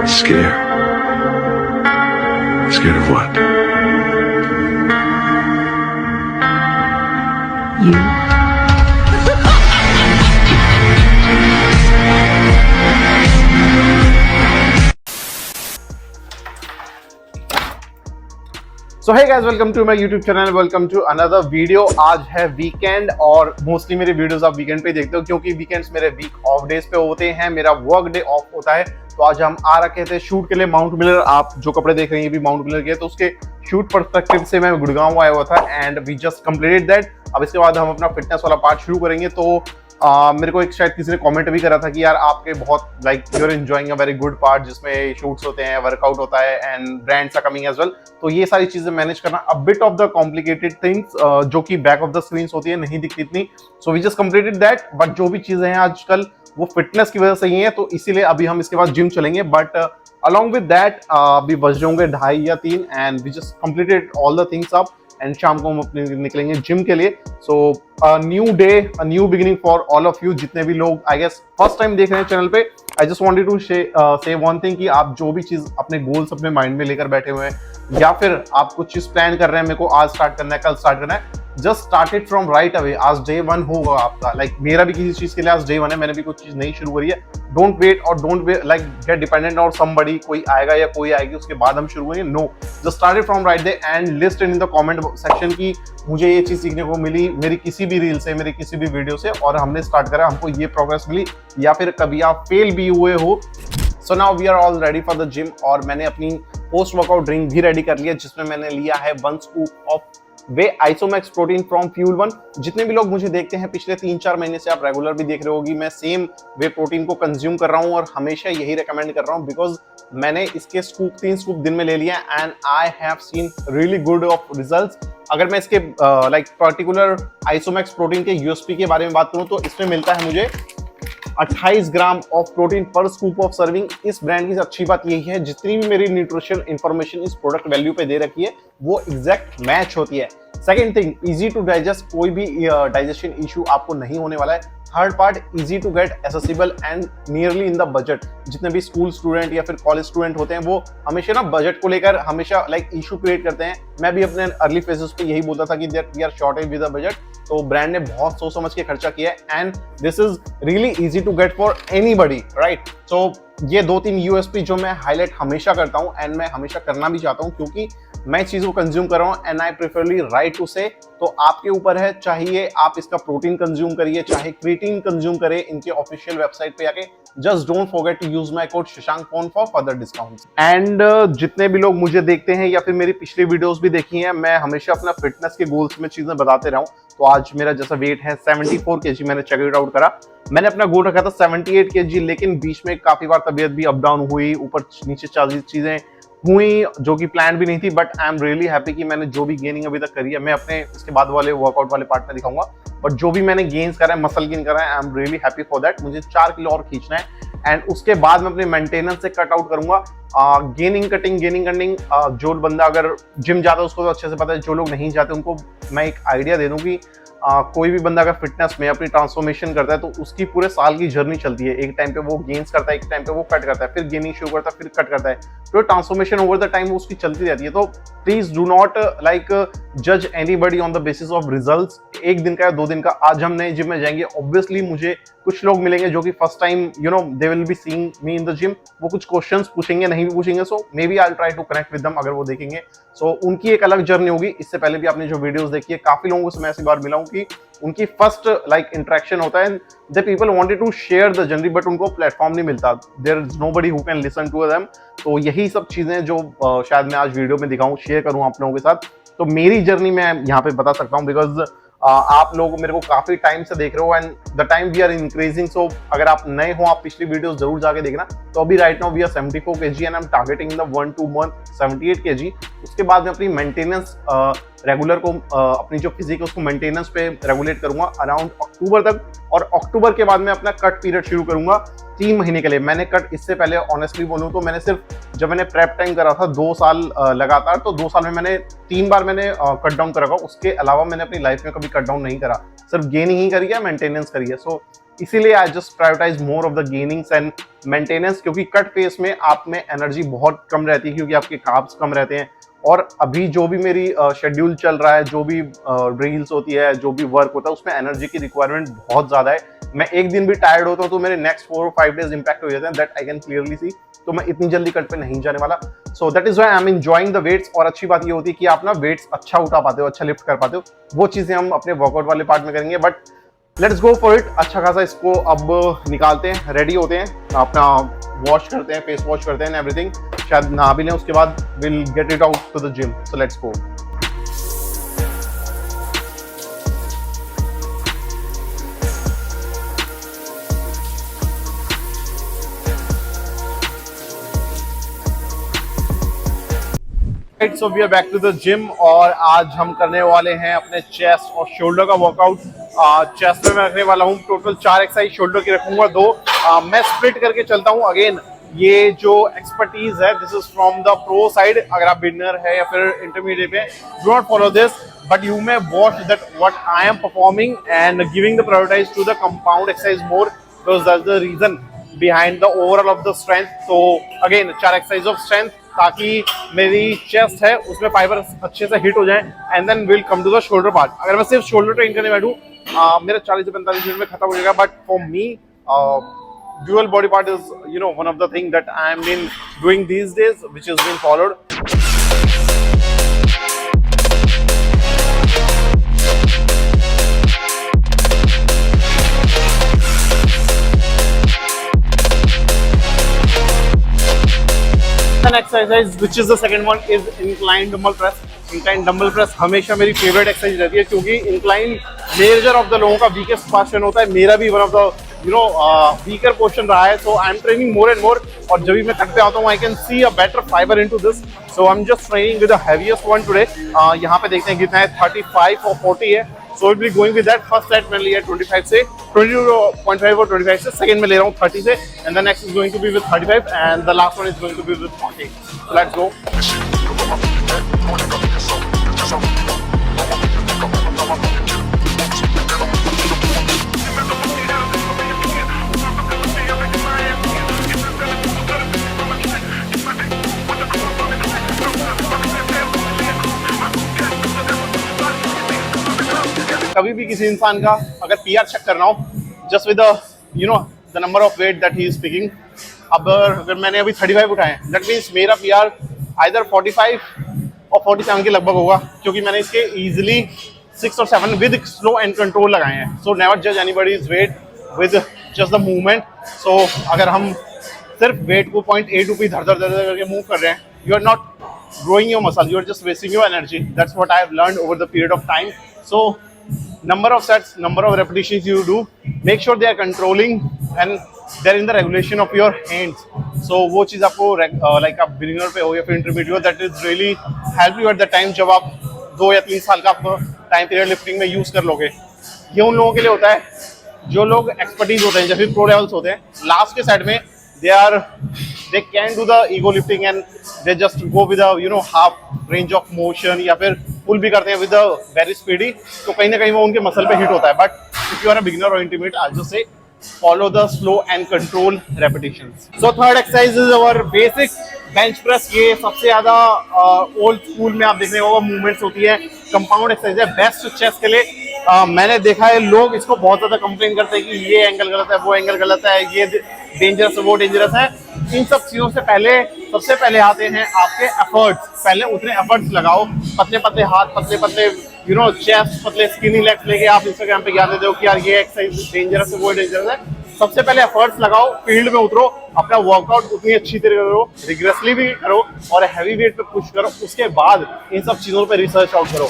Scared. Scared of what? You. So hey guys, welcome to my YouTube channel, welcome to another video. आज है weekend और mostly मेरे videos आप weekend पे देखते हो क्योंकि वीकेंड्स मेरे वीक ऑफ डेज पे होते हैं, मेरा वर्क डे ऑफ होता है। तो आज हम आ रखे थे शूट के लिए माउंट मिलर। आप जो कपड़े देख रहे हैं ये भी माउंट मिलर के, तो उसके शूट पर्सपेक्टिव से मैं गुड़गांव आया हुआ था and we just completed that. अब इसके बाद हम अपना फिटनेस वाला पार्ट शुरू करेंगे। तो मेरे को एक शायद किसी ने कमेंट भी करा था कि यार आपके बहुत like you are enjoying a very good part जिसमें शूट्स होते हैं, वर्कआउट होता है and brands are coming as well. तो ये सारी चीजें मैनेज करना a bit of the complicated things जो कि बैक ऑफ द स्क्रीन्स होती है, नहीं दिखती इतनी। So we just completed that. But जो भी चीजें हैं आजकल वो फिटनेस की वजह से ही है, तो इसीलिए अभी हम इसके बाद जिम चलेंगे। बट अलॉन्ग विद दैट अभी बज जाएंगे 2:30 या 3 and we just completed all the things up and शाम को हम अपने निकलेंगे जिम के लिए। So new day, a new beginning for all of you. जितने भी लोग आई गेस फर्स्ट टाइम देख रहे हैं चैनल पे, आई जस्ट वांटेड टू से वन थिंग कि आप जो भी चीज अपने गोल्स अपने माइंड में लेकर बैठे हुए हैं या फिर आप कुछ चीज प्लान कर रहे हैं, मेरे को आज स्टार्ट करना है, कल स्टार्ट करना है, just start it from right away. आज डे 1 होगा आपका। लाइक मेरा भी किसी चीज के लिए आज डे 1 है, मैंने भी कुछ चीज नई शुरू करी है। डोंट वेट और don't like get dependent on somebody, कोई आएगा या कोई आएगी उसके बाद हम शुरू करेंगे। No, just start it from right day and list in the comment section की मुझे ये चीज सीखने को मिली मेरी किसी भी रील से, मेरी किसी भी वीडियो से, और हमने स्टार्ट करा, हमको ये प्रोग्रेस मिली, या फिर कभी आप फेल भी हुए हो। So now we are all ready for the gym. और मैंने अपनी पोस्ट वर्कआउट ड्रिंक भी रेडी कर लिया जिसमें मैंने लिया है 1 scoop of whey Isomax protein from Fuel One. जितने भी लोग मुझे देखते हैं पिछले 3-4 महीने से, आप रेगुलर भी देख रहे होगी, मैं सेम वे प्रोटीन को कंज्यूम कर रहा हूं और हमेशा यही रेकमेंड कर रहा हूं बिकॉज मैंने इसके 3 स्कूप दिन में ले लिया and I have seen really good of results. अगर मैं इसके लाइक पर्टिकुलर आइसोमैक्स प्रोटीन के यूएसपी के बारे में बात करूं तो इसमें मिलता है मुझे 28 gram of protein per scoop of serving. इस ब्रांड की अच्छी बात यही है, जितनी भी मेरी न्यूट्रिशन इंफॉर्मेशन इस प्रोडक्ट वैल्यू पे दे रखी है वो एग्जैक्ट मैच होती है। Second thing, easy to digest, कोई भी डाइजेशन इशू आपको नहीं होने वाला है। Third part, easy to get, accessible and nearly in the budget. जितने भी स्कूल स्टूडेंट या फिर कॉलेज स्टूडेंट होते हैं वो हमेशा ना बजट को लेकर हमेशा लाइक इशू क्रिएट करते हैं। मैं भी अपने अर्ली फेजेस पे यही बोलता था कि we are shortage with the budget. तो ब्रांड ने बहुत सोच समझ के खर्चा किया है and this is really easy to get for anybody, right. So ये 2-3 यूएसपी जो मैं हाईलाइट हमेशा करता हूँ एंड मैं हमेशा करना भी चाहता हूँ क्योंकि मैं इस चीज को कंज्यूम कर रहा हूँ and I preferably right to से। तो आपके ऊपर है, चाहिए आप इसका प्रोटीन कंज्यूम करिए, चाहे क्रिएटिन कंज्यूम करें इनके ऑफिशियल वेबसाइट पे आके। Just don't forget to use my code Shashank phone for further discounts. And जितने भी लोग मुझे देखते हैं या फिर मेरी पिछली वीडियोस भी देखी हैं, मैं हमेशा अपना फिटनेस के गोल्स में चीजें बताते रहा हूँ। तो आज मेरा जैसा वेट है 74 kg, मैंने चेक इट आउट करा। मैंने अपना गोल रखा था 78 kg, लेकिन बीच में काफी बार तबीयत भी अप डाउन हुई, ऊपर नीचे चीजें हुई जो कि प्लान भी नहीं थी। But I am really happy कि मैंने जो भी गेनिंग अभी तक करी है, मैं अपने इसके बाद वाले वर्कआउट वाले पार्ट में दिखाऊंगा, बट जो भी मैंने गेन्स करा है, मसल गेन करा है, I am really happy for that. मुझे 4 किलो और खींचना है एंड उसके बाद मैं अपने मेंटेनेंस से कट आउट करूंगा। गेनिंग कटिंग जो बंदा अगर जिम जाता है उसको तो अच्छे से पता है, जो लोग नहीं जाते उनको मैं एक आइडिया दे दूं कि कोई भी बंदा अगर फिटनेस में अपनी ट्रांसफॉर्मेशन करता है तो उसकी पूरे साल की जर्नी चलती है। एक टाइम पे वो गेन्स करता है, एक टाइम पे वो कट करता है, फिर गेनिंग शुरू करता है, फिर कट करता है। तो ट्रांसफॉर्मेशन ओवर द टाइम वो उसकी चलती रहती है। तो प्लीज डू नॉट लाइक जज anybody on the basis of results, 1 दिन का या 2 दिन का। आज हम नए जिम में जाएंगे, ऑब्वियसली मुझे कुछ लोग मिलेंगे जो कि first time you know they will be seeing me in the gym. वो कुछ क्वेश्चंस पूछेंगे, नहीं भी पूछेंगे, so maybe I will try to connect with them अगर वो देखेंगे। सो उनकी एक अलग जर्नी होगी। इससे पहले भी आपने जो वीडियोस देखी है, काफी लोगों से मैं ऐसी बार मिला हूं कि उनकी फर्स्ट लाइक इंटरेक्शन होता है, the people wanted to share the journey but उनको प्लेटफॉर्म नहीं मिलता, there is nobody who can listen to them. तो यही सब चीजें जो शायद मैं आज वीडियो में दिखाऊं, शेयर करूं आप लोगों के साथ। तो मेरी जर्नी मैं यहाँ पे बता सकता हूँ बिकॉज आप लोग मेरे को काफी टाइम से देख रहे हो and the time we are increasing. So अगर आप नए हो, आप पिछली वीडियोस जरूर जाके देखना। तो अभी right now we are 74 kg and I am targeting the 1-2 month 78 kg। उसके बाद मैं अपनी मेंटेनेंस रेगुलर को अपनी जो फिजिक है उसको मेंटेनेंस पे रेगुलेट करूंगा अराउंड अक्टूबर तक, और अक्टूबर के बाद मैं अपना कट पीरियड शुरू करूंगा 3 महीने के लिए। मैंने कट इससे पहले ऑनेस्टली बोलूं तो मैंने सिर्फ जब मैंने प्रेप टाइम करा था 2 साल लगातार, तो 2 साल में मैंने 3 बार मैंने कट डाउन करा। उसके अलावा मैंने अपनी लाइफ में कभी कट डाउन नहीं करा, सिर्फ गेन ही करी है, मेंटेनेंस करी है। सो इसीलिए I just prioritize more of the gainings and maintenance, क्योंकि कट फेस में आप में एनर्जी बहुत कम रहती है क्योंकि आपके कार्ब्स कम रहते हैं। और अभी जो भी मेरी शेड्यूल चल रहा है, जो भी रील्स होती है, जो भी वर्क होता है, उसमें एनर्जी की रिक्वायरमेंट बहुत ज़्यादा है। मैं एक दिन भी टायर्ड होता हूँ तो मेरे नेक्स्ट 4 और 5 डेज इंपैक्ट हो जाते हैं, that I can clearly see. तो मैं इतनी जल्दी कट पे नहीं जाने वाला। So that is why I am enjoying the weights. और अच्छी बात ये होती है कि आप ना वेट्स अच्छा उठा पाते हो, अच्छा लिफ्ट कर पाते हो। वो चीज़ें हम अपने वर्कआउट वाले पार्ट में करेंगे, but let's go for it. अच्छा खासा इसको अब निकालते हैं, रेडी होते हैं, अपना वॉश करते हैं, फेस वॉश करते हैं एवरीथिंग, शायद नहा भी लें, उसके बाद will get it out to the gym. So let's go. So we are back to the gym और आज हम करने वाले हैं अपने चेस्ट और शोल्डर का वर्कआउट। चेस्ट में मैं रखने वाला हूँ टोटल 4 एक्सरसाइज, शोल्डर की रखूंगा 2। मैं स्प्लिट करके चलता हूँ। अगेन ये जो एक्सपर्टीज है this is from the pro side. अगर आप बिगिनर है या फिर इंटरमीडिएट में, do not follow this, but you may watch that what I am performing and giving the prioritize to the compound exercise more, because that's the reason behind the overall of the strength. So again 4 exercise of strength, ताकि मेरी chest है उसमें fibre अच्छे से hit हो जाए and then will come to the shoulder part. अगर मैं सिर्फ शोल्डर ट्रेन करने बैठूं मेरा 40 से 45 मिनट में खत्म हो जाएगा। But for me dual body part is one of the thing that I am been doing these days, which has been followed. Exercise which is the second one is incline dumbbell press. Incline dumbbell press हमेशा मेरी favourite exercise रहती है क्योंकि incline measure of the लोगों का weakest portion होता है। मेरा भी one of the weaker portion रहा है। So I am training more and more, और जब भी मैं कट पे आता हूँ I can see a better fibre into this. So I am just training with the heaviest one today. यहाँ पे देखते हैं कितना है, 35 और 40 है। So we'll be going with that. First set मैंने लिया 25 से 22.5 और 25 से, सेकंड में ले रहा हूँ 30 से, and the next is going to be with 35 and the last one is going to be with 40. So let's go. कभी भी किसी इंसान का अगर पीआर चेक करना हो, just with the number of weight that he is picking. अब अगर मैंने अभी 35 उठाए, दैट मीन्स मेरा पीआर आइदर 45 और 47 के लगभग होगा, क्योंकि मैंने इसके इजीली 6 और 7 विद स्लो एंड कंट्रोल लगाए हैं। सो नेवर जज anybody's weight with just the movement. So अगर हम सिर्फ वेट को 0.8 रुपी धर धर करके मूव कर रहे हैं, you are not growing your muscle, you are just wasting your energy. That's what I have learned over the period of time. So number of sets, number of repetitions you do, make sure they are controlling and they're in the regulation of your hands. So वो चीज़ आपको like आप beginner पे हो या फिर intermediate हो, that is really help you at the time जब आप 2 या 3 साल का आपको टाइम पीरियड लिफ्टिंग में यूज़ कर लोगे। ये उन लोगों के लिए होता है जो लोग एक्सपर्टीज होते हैं, जैसे प्रो लेवल्स होते हैं। लास्ट के साइड में they can do the ego lifting and they just go with a half range of motion, या फिर पुल भी करते हैं with a very speedy। तो कहीं ना कहीं वो उनके मसल पे हिट होता है। But if you are a beginner or intermediate, I'll just say follow the slow and control repetitions. So third exercise is our basic bench press। ये सबसे ज्यादा ओल्ड स्कूल में आप देखने होगा मूवमेंट्स होती है, कंपाउंड एक्सरसाइज है, बेस्ट चेस्ट के लिए। मैंने देखा है लोग इसको बहुत ज्यादा कंप्लेन करते हैं कि ये एंगल गलत है, वो एंगल गलत है, ये डेंजरस है, वो डेंजरस है। इन सब चीजों से पहले सबसे पहले आते हैं आपके एफर्ट्स। पहले उतने एफर्ट्स लगाओ, पतले पतले हाथ, पतले पतले चेस्ट, पतले स्किनी लेग्स लेके आप इंस्टाग्राम पे ज्ञान देते हो कि यार ये एक्सरसाइज डेंजरस है, वो डेंजरस है। सबसे पहले एफर्ट्स लगाओ, फील्ड में उतरो, अपना वर्कआउट उतनी अच्छी तरह करो, रिग्रेसली भी करो और हैवी वेट पे पुश करो। उसके बाद इन सब चीजों पे रिसर्च आउट करो।